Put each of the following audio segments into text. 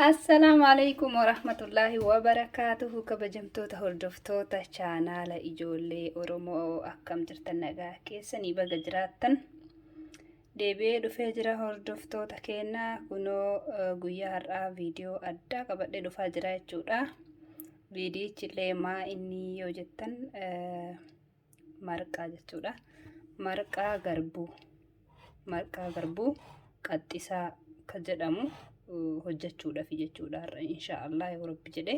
Assalaamu alaykum warahmatullaahi wabarakaatuhu. Kabajamtoota hordoftoota chaanaala ijoollee Oromoo akkam jirtan nagaa keessanii baga jiraattan. Deebi'ee dhufee jira hordoftoota keenyaa kunoo guyyaa har'aa viidiyoo addaa qabadhee dhufaa jira jechuudha. Viidiyichillee maa inni yoo jettan marqaa jechuudha. Marqaa garbuu qaxxisaa kan jedhamu hojjechuudhaaf jechuudha har'a inshaallah yoo rabbi jedhe.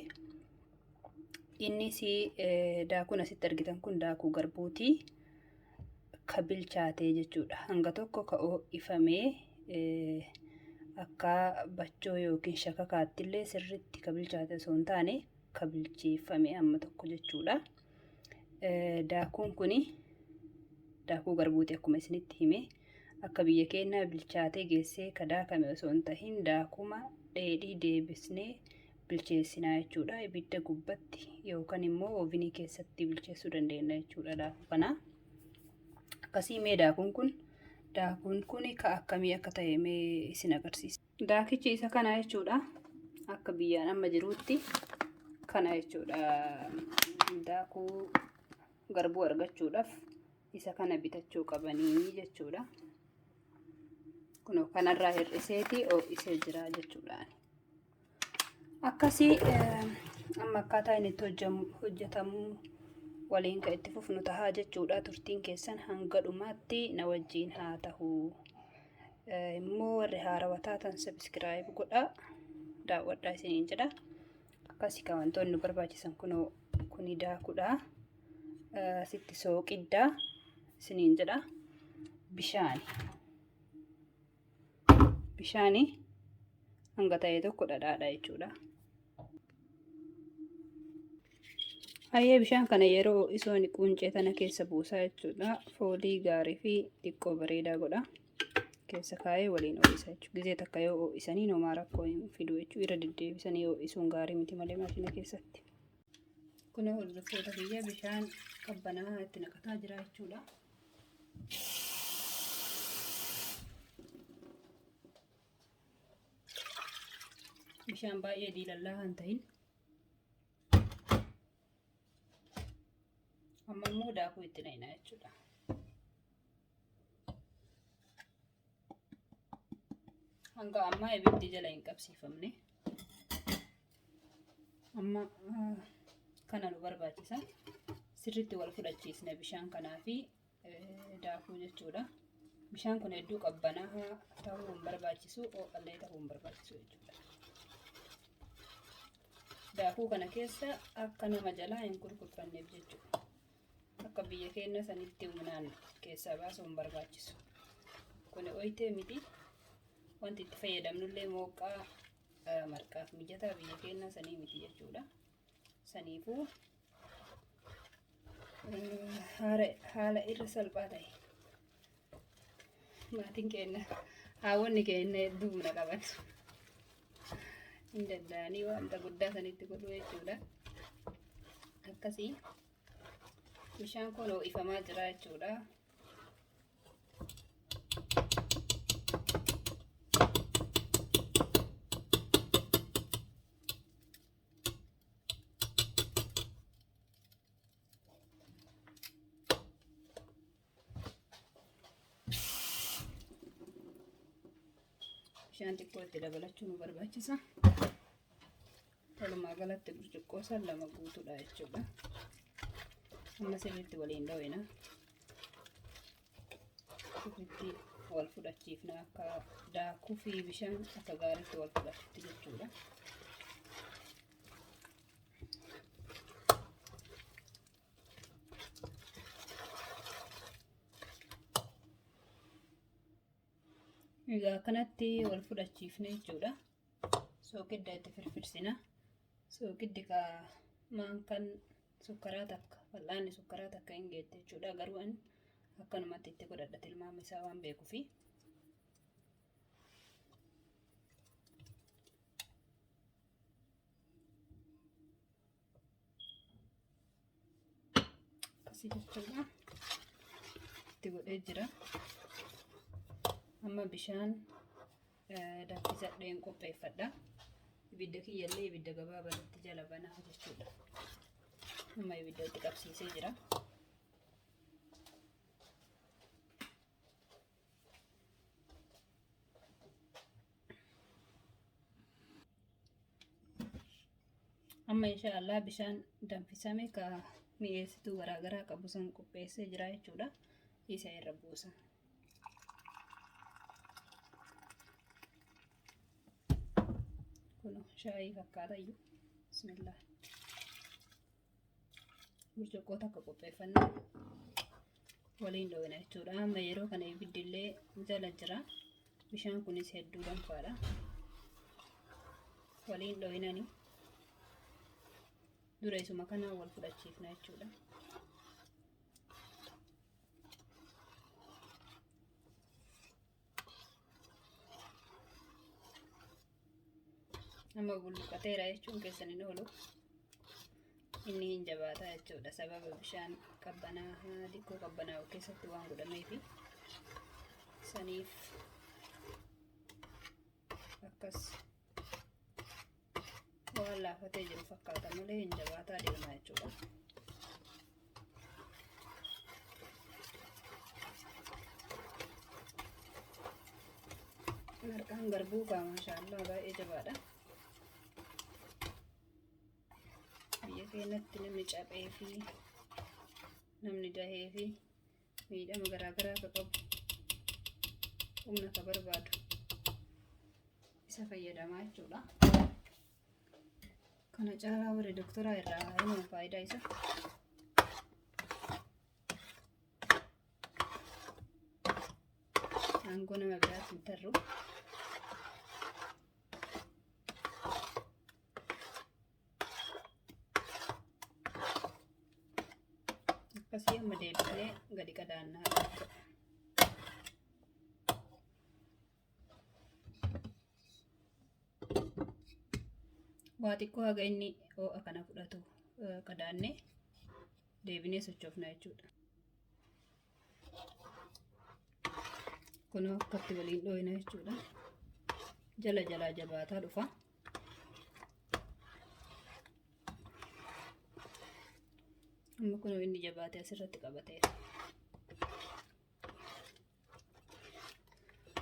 Innis daakuun asitti argitan kun daakuu garbuutii ka bilchaatee jechuudha. Hanga tokko ka ho'ifamee akka bachoo yookiin shakakaattillee sirriitti ka bilchaate osoo hin taane ka bilcheeffamee amma tokko jechuudha. Daakuun kuni daakuu garbuutii akkuma isinitti hime. Akka biyya keenyaa bilchaatee geessee ka daakame osoo hin tahin daakuma dheedhii deebisnee bilcheessinaa jechuudha. Ibidda gubbatti yookaan immoo ovenii keessatti bilcheessuu dandeenya jechuudha daakuu kana. Akkasii mee daakuun kun ka akkamii akka ta'e mee isin agarsiisa. Daakichi isa kana jechuudha. Akka biyyaan amma jiruutti kana jechuudha. Daakuu garbuu argachuudhaaf isa kana bitachuu qabanii jechuudha. Kunoo kanarraa hir'iseetii ho'isee jira jechuudha. Akkasii amma akkaataa inni itti hojjetamu waliin kan itti fufnu tahaa jechuudha. Turtiin keessan hanga dhumaatti na wajjiin haa ta'u. Immoo warri haarawaa taatan sabiskiraayib godhaa daawwadhaa isiniin jedha. Akkasii kan wantoonni nu barbaachisan kunoo kuni daakuudha. Asitti sooqiddaa isiniin jedha. Bishaani hanga ta'e tokko dhadhaadha jechuudha. Hayyee bishaan kana yeroo isoon quncee tana keessa buusaa jechuudha. Foolii gaarii fi xiqqoo bareedaa godha. Keessa kaa'ee waliin ho'isa jechuudha. Gizee takka yoo ho'isanii nomaa rakkoo hin fidu jechuudha. Irra deddeebisanii ho'isuun gaarii miti malee maashina keessatti. Kun hordoftoota biyya bishaan qabbanaa itti naqataa jira jechuudha. Bishaan baay'ee diilallaa kan ta'in. Amma immoo daakuu itti naqna jechuudha. Hanga ammaa ibiddi jala hin qabsiifamne. Amma kana nu barbaachisa. Sirriitti wal fudhachiisna bishaan kanaa fi daakuu jechuudha. Bishaan kun hedduu qabbanaa ta'uu hin barbaachisu, ho'allee ta'uu hin barbaachisu jechuudha. Daakuu kana keessa akka nama jalaa hin kurkurfanneef jechuudha. Akka biyya keenya sanitti humnaan keessaa baasuu hin barbaachisu. Kun oyitee miti. Wanti itti fayyadamnullee mooqqaa marqaaf mijataa biyya keenya sanii miti jechuudha. Saniifuu haala irra salphaa ta'e. Maatiin keenya haawwanni keenya hedduu humna qaban. Hin danda'anii wanta guddaa sanitti godhu jechuudha. Akkasii bishaan kun ho'ifamaa jira jechuudha. Bishaan xiqqoo itti dabalachuu nu barbaachisa. Walumaa galatti burcuqqoo san 2 guutuudha jechuudha. Amma sirriitti waliin dhawina. Sirriitti wal fudhachiifna akka daakuu fi bishaan akka gaariitti wal fudhatutti jechuudha. Egaa kanatti wal fudhachiifne jechuudha. Sookidda itti firfirsina. Sookiddi maankan sukkaraa takka fal'aanni sukkaraa takka hin geette jechuudha. Garuu ani akkanumatti itti godhadha tilmaama isaa waan beekuufi. Akkasii jechuudha. Itti godhee jira. Amma bishaan danfisadheen qopheeffadha. ibidda kiyyallee ibidda gabaabaatti jala banaa jechuudha. Amma ibidda itti qabsiisee jira. Amma inshaallah bishaan danfisame ka mi'eessituu garaagaraa qabu san qopheessee jira jechuudha. Isa irra buusa. Kun shaayii fakkaata iyyuu. Bismillah. Burcuqqoo takka qopheeffannee waliin dhoowwina jechuudha. Amma yeroo kana ibiddillee jala jira. Bishaan kunis hedduu danfaadha. Waliin dhoowwinanii dura isuma kanaan wal fudhachiifna jechuudha. Amma bulluqateera jechuun keessan hin oolu. Inni hin jabaata jechuudha. Sababa bishaan qabbanaa xiqqoo qabbanaa'u keessatti waan godhameefi saniif akkas waan laafatee jiru fakkaata malee hin jabaataa deema jechuudha. Marqaan garbuu kaa maashaallah baay'ee jabaadha. Biyya keenyatti namni caphee fi namni dahee fi miidhama garaagaraa akka qabu humna akka barbaadu isa fayyadamaa jechuudha. Kana caalaa warri doktoraa irraa himan faayidaa isa. Aangoo nama biraatti hin tarru. Akkasii amma deebisnee gadi qadaannaa jechuudha. Waa xiqqoo haga inni ho'a kana fudhatu qadaannee deebinee sochoofna jechuudha. Kun akkatti waliin dhoowwina jechuudha. Jala jalaa jabaataa dhufa. Amma kun inni jabaatee asirratti qabateera.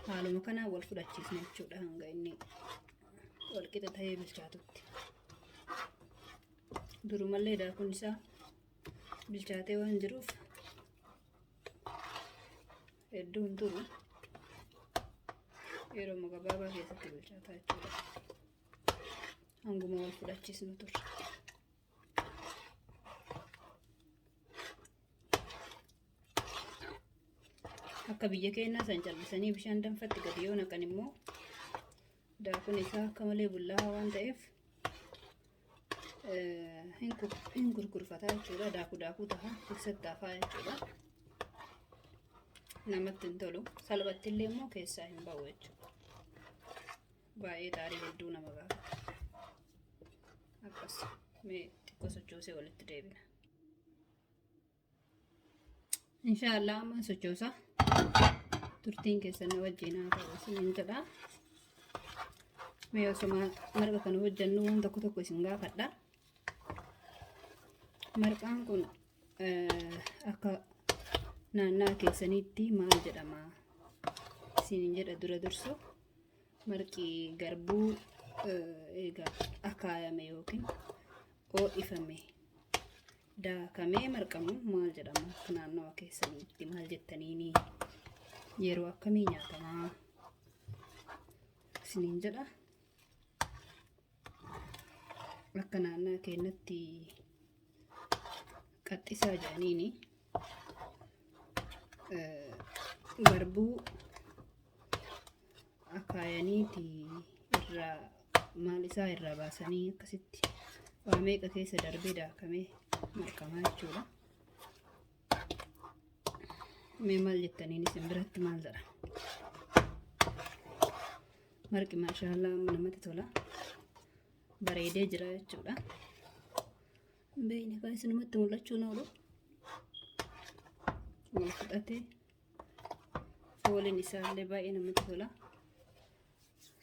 Haaluma kanaan wal fudhachiisna jechuudha hanga inni wal qixa ta'ee bilchaatutti. Durumallee daakuun isaa bilchaatee waan jiruuf hedduu hin turu. Yeroo gabaabaa keessatti bilchaataa jechuudha. Hanguma wal fudhachiisnu turre. Akka biyya keenyaa san callisanii bishaan danfatti gadi yoo naqan immoo daakuun isaa akka malee bullaa'aa waan ta'eef hin gurgurfataa jechuudha. Daakuu ta'a keessatti hafaa jechuudha. Namatti hin tolu. Salphatti illee immoo keessaa hin ba'u jechuudha. Baay'ee taarii hedduu nama gaafata. Akkas mee xiqqoo sochoosee walitti deebina. Inshaallah amma sochoosa. Turtiin keessan wajjin haa ta'u isiniin jedha. Mee osuma marqa kana hojjennu waan tokko isin gaafadha. Marqaan kun akka naannaa keessanitti maal jedhama isiniin jedha dura dursu. Marqi garbuu egaa akaayame yookiin ho'ifame daakamee marqamu maal jedhama akka naannawaa keessanitti maal jettaniini yeroo akkamii nyaatamaa isiniin jedha. Akka naannaa keenyatti qaxxisaa jedhaniini garbuu akaayaniiti irraa maal isaa irraa baasanii akkasitti waa meeqa keessa darbee daakamee marqamaa jechuudha. Mee maal jettaniin isin biratti maal jedha? Marqi maashaallah namatti tola. Bareedee jira jechuudha. Beeyni kan isinumatti mul'achuun oolu. Wal fudhatee fooliin isaallee baay'ee namatti tola.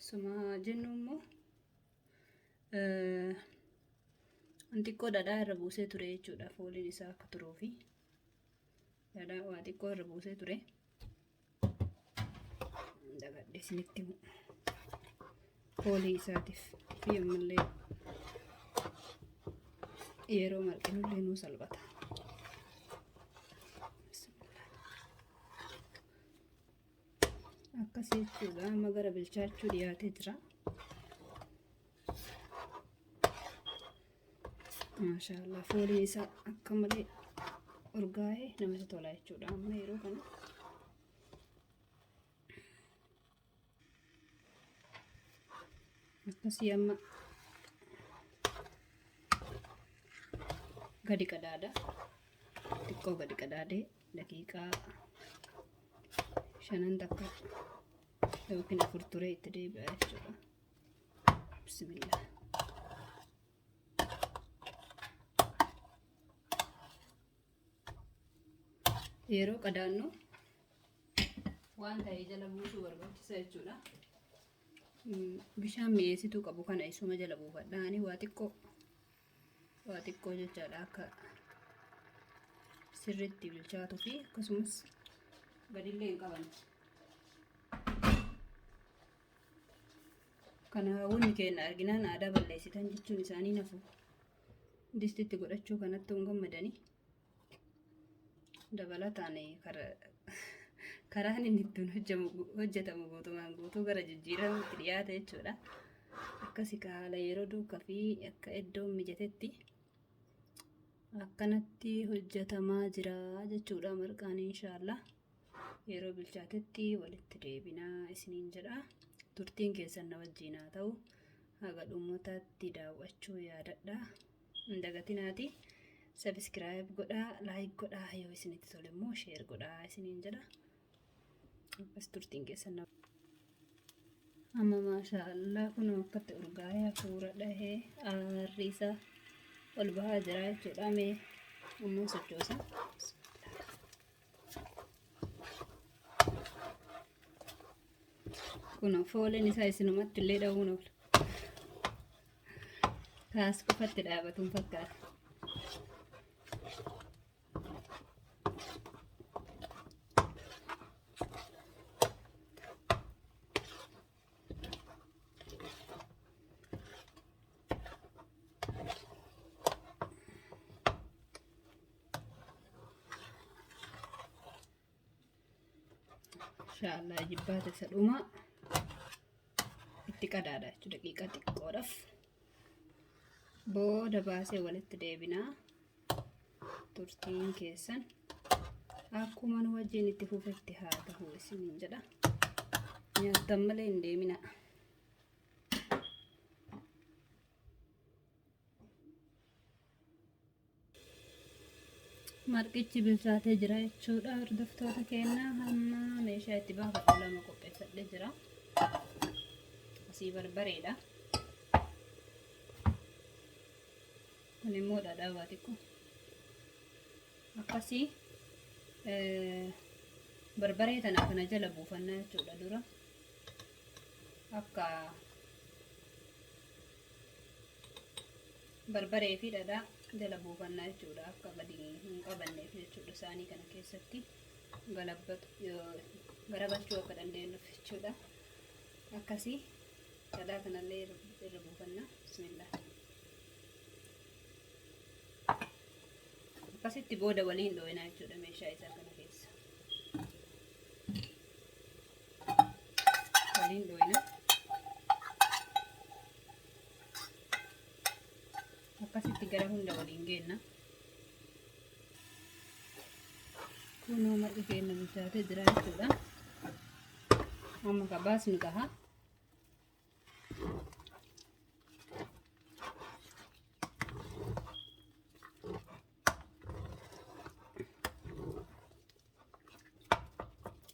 Suma jennu immoo xiqqoo dhadhaa irra buusee ture jechuudha. Fooliin isaa akka turuufi dhadhaa waa xiqqoo irra buusee ture. Dagadhee isinitti foolii isaatiif fi ammallee yeroo marqinullee nuu salphata. Akkasii jechuudha. Amma gara bilchaachuu dhiyaatee jira. Maashaallah fooliin isaa akka malee urgaa'ee namatti tola jechuudha. Amma yeroo kana akkasii amma gadi qadaada. Xiqqoo gadi qadaadee daqiiqaa 5 takka yookiin 4 turee itti deebi'a jechuudha. Bismillah. Yeroo qadaannu waan ta'ee jala buusuu barbaachisa jechuudha. Bishaan mi'eessituu qabu kana isuma jala buufadhaani waa xiqqoo jechaadha akka sirriitti bilchaatuu fi akkasumas gadillee hin qaban. Kana hawwinni keenya arginaan aadaa balleessitan jechuun isaanii nafu. Distitti godhachuu kanatti hin gammadanii. Dabalataan karaan inni ittiin hojjetamu guutumaan guutuu gara jijjiiramuutti dhiyaata jechuudha. Akkasii haala yeroo duukaa fi akka iddoon mijatetti akkanatti hojjetamaa jira jechuudha. Marqaan inshaallah yeroo bilchaatetti walitti deebinaa isiniin jedha. Turtiin keessan na wajjin haa ta'u. Haga dhumaatti daawwachuu yaadadha. Hin dagatinaati. Subscribe godhaa, like godhaa, yoo isinitti tole immoo share godhaa isiniin jedha. Akkas turtiin keessan na amma maashaallah kun akkatti urgaa'ee hafuura dhahee aarri isaa ol bahaa jira jechuudha. Mee ammoo sochoosa. Kun fooliin isaa isinumatti illee dha'uun oola. Kaas qofatti dhaabatuun fakkaata. Inshaallah jibbaata isa dhumaa itti qadaada jechuudha. Daqiiqaa xiqqoodhaaf booda baasee walitti deebinaa. Turtiin keessan akkuma nu wajjin itti fufetti haa ta'u isiniin jedha. Nyaattan malee hin deemina. Marqichi bilchaatee jira jechuudha. Hordoftoota keenya hamma meeshaa itti baafadhu lama qopheeffadhee jira. Asii barbareedha. Kun immoo dhadhaa waa xiqqoo. Akkasii barbaree tana kana jala buufannaa jechuudha dura. Akka barbaree fi dhadhaa jala buufannaa jechuudha. Akka gadi hin qabanneef jechuudha. Isaanii kana keessatti garabachuu akka dandeenyuuf jechuudha. Akkasii dhadhaa kanallee irra buufannaa. Bismillah. Akkasitti booda waliin dhooyinaa jechuudha meeshaa isaa kana keessa. Waliin dhooyinaa. Akkasitti gara hunda waliin geenna. Kunoo marqi keenya bilchaatee jira jechuudha. Amma ka baasnu taha.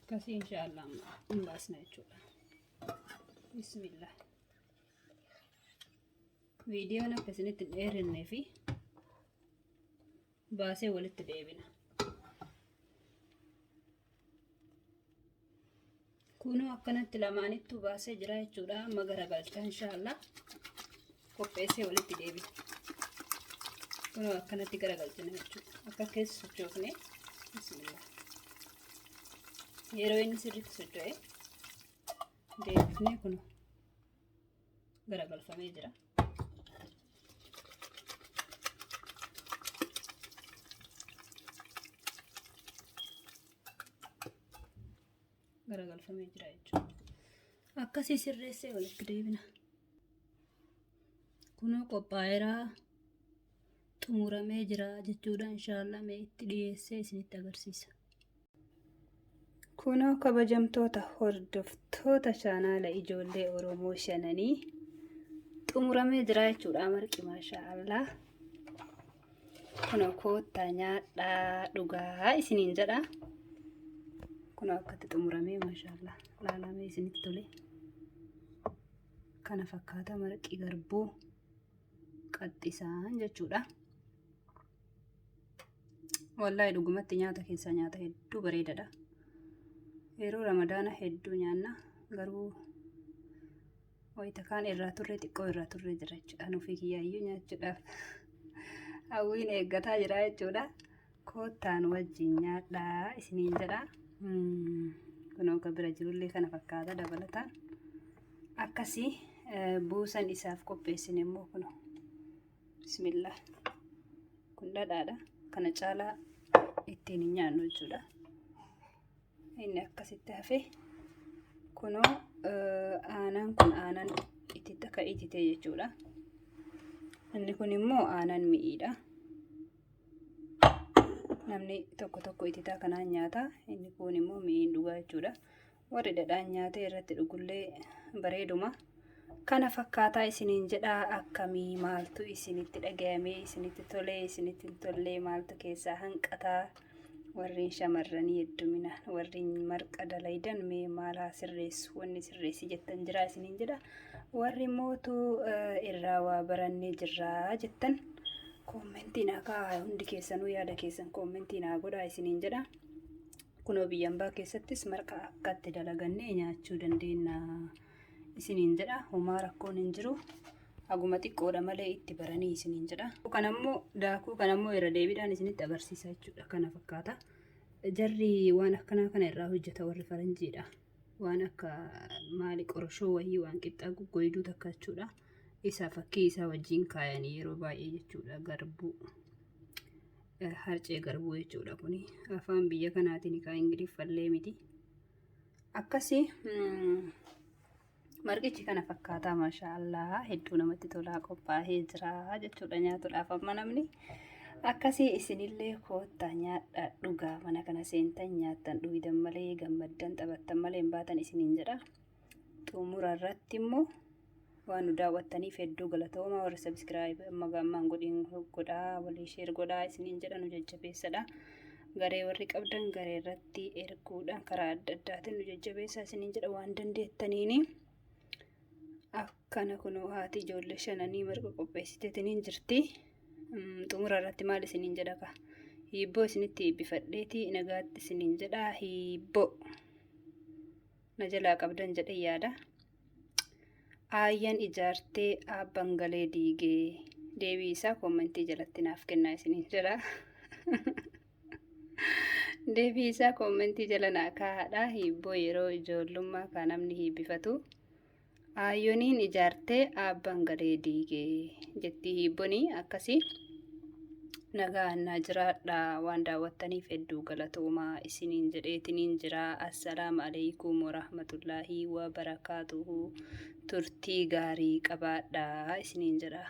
Akkasii inshaallah hin baasna jechuudha. Bismillah. Viidiyoon akkasinitti dheerennee fi baasee walitti deebina. Kunoo akkanatti lamaanittuu baasee jira jechuudha. Amma garagalcha inshaallah. qopheessee walitti deebina. Kunoo akkanatti garagalchina jechuudha. Akka keessa sochoofne bismillah. Yeroo inni sirriitti socho'e deebifnee kunoo garagalfamee jira. Garagalfamee jira jechuudha. Akkasii sirreessee walitti deebina. Kunoo qophaa'eera, xumuramee jira jechuudha. Inshaallah mee itti dhiyeessee isinitti agarsiisa. Kunoo kabajamtoota hordoftoota chaanaala ijoollee Oromoo shananii xumuramee jira jechuudha. Marqi maashaallah. Kunoo koottaa nyaadhaa dhugaa isiniin jedha. Kunoo akkatti xumuramee maashaallah laalamee isinitti tole. Kana fakkaata marqi garbuu qaxxisaan jechuudha. Wallahi dhugumatti nyaata keessaa nyaata hedduu bareedadha. Yeroo ramadaana hedduu nyaanna garuu wayita kaan irraa turre xiqqoo irraa turre jira jechuudha. Nufi kiyyaayyuu nyaachuudhaaf hawwiin eeggataa jira jechuudha. Koottaan wajjin nyaadhaa isiniin jedha. Kunoo akka bira jirullee kana fakkaata dabalataan. Akkasii buusan isaaf qopheessine immoo kunoo bismillah. Kun dhadhaadha. Kana caalaa ittiin hin nyaannu jechuudha. Inni akkasitti hafe kunoo aanan kun aanan itti akka itite jechuudha. Inni kun immoo aanan mi'iidha. Namni tokko tokko ititaa kanaan nyaata. Inni kun immoo mi'iin dhugaa jechuudha. Warri dhadhaan nyaatee irratti dhugullee bareeduma. Kana fakkaataa isiniin jedhaa. Akkamii maaltu isinitti dhagayamee isinitti tolee isinitti tollee maaltu keessaa hanqataa? Warreen shamarranii heddumina warreen marqa dalaydan mee maal haa sirreessu? Wanni sirreessi jettan jira isiniin jedha. Warri mootuu irraa waa barannee jirraa jettan koomentii naa kaa'aa. Hundi keessanuu yaada keessan koomentii naa godhaa isiniin jedha. Kunoo biyya ambaa keessattis marqa akkatti dalagannee nyaachuu dandeenya isiniin jedha. Homaa rakkoon hin jiru. Haguma xiqqoodha malee itti baranii isiniin jedha. Kanammoo daakuu kanammoo irra deebiidhaan isinitti agarsiisa jechuudha. Kana fakkaata. Jarri waan akkanaa kana irraa hojjeta warri faranjiidha. Waan akka maali qorshoo wayii waan qixxaa goggoyduu takka jechuudha. Isaa fakkii isaa wajjin kaayanii yeroo baay'ee jechuudha. Garbuu harcee garbuu jechuudha kuni. Afaan biyya kanaatiin kaa Ingiliffallee miti. Akkasii marqichi kana fakkaataa maashaallah hedduu namatti tolaa qophaa'ee jira jechuudha. Nyaatuudhaaf amma namni akkasii isinillee koottaa nyaadhaa dhugaa mana kana seentan nyaattan dhugidan malee gammaddan taphattan malee hin baatan isiniin jedha. Xumura irratti immoo waan nu daawwattaniif hedduu galatooma. Warra sabskiraayib amma gaammaan godhaa walii sheer godhaa isiniin jedha. Nu jajjabeessadha. Garee warri qabdan garee irratti erguudhaan karaa adda addaatiin nu jajjabeessaa isiniin jedha waan dandeettaniini. Akkana kunoo haati ijoollee shananii marqa qopheessiteetiniin jirti. Xumura irratti maal isiniin jedha ka? Hiibboo isinitti eebbifadheeti nagaatti isiniin jedha. Hiibboo na jalaa qabdan jedhe yaada. Aayyan ijaartee abbaan galee diigee deebii isaa koomentii jalatti naaf kennaa isiniin jedha. Deebii isaa koomentii jala naa kaa'adha. Hiibboo yeroo ijoollummaa kan namni hiibbifatu. Aayyoniin ijaartee abbaan galee diigee jetti hiibboni akkasii. Nagaan na jiraadha waan daawwattaniif hedduu galatoomaa isiniin jedheetiniin jira. Assalaamu alaykum warahmatullaahi wabarakaatuhu. Turtii gaarii qabaadha isiniin jedha.